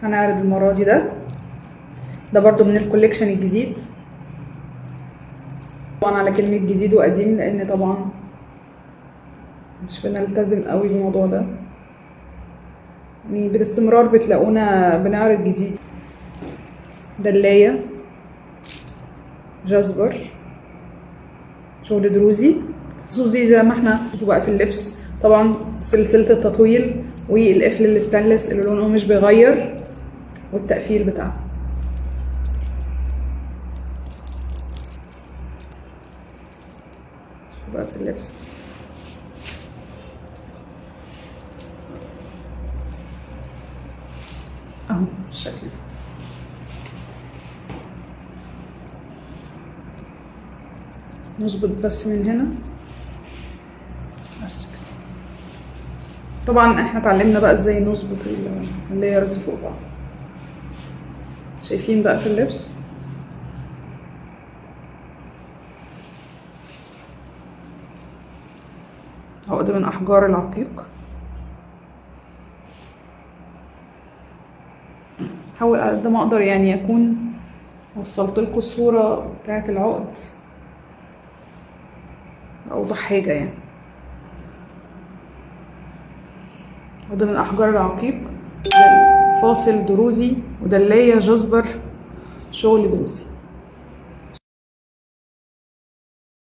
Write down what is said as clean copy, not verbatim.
هنعرض المرة دي ده برضو من الكوليكشن الجديد. طبعا على كلمة جديد وقديم، لان طبعا مش بنلتزم قوي بالموضوع ده، يعني بالاستمرار بتلاقونا بنعرض جديد. دلاية جاسبر شغل دروزي. الفصوص دي زي ما احنا شوفوا بقى في اللبس، طبعا سلسلة التطويل والقفل الستانلس اللي لونه مش بيغير والتقفيل بتاعه. شوفوا بقى في اللبس اهو بالشكل ده. نظبط بس من هنا بس كده. طبعا احنا اتعلمنا بقى ازاي نظبط اللايرز فوق بعض. شايفين بقى في اللبس عقد من احجار العقيق. حاول على قد ما اقدر يعني اكون وصلت لكم الصورة بتاعت العقد اوضح حاجة يعني. عقد من احجار العقيق، فاصل دروزي ودلاية جزبر شغل دروزي.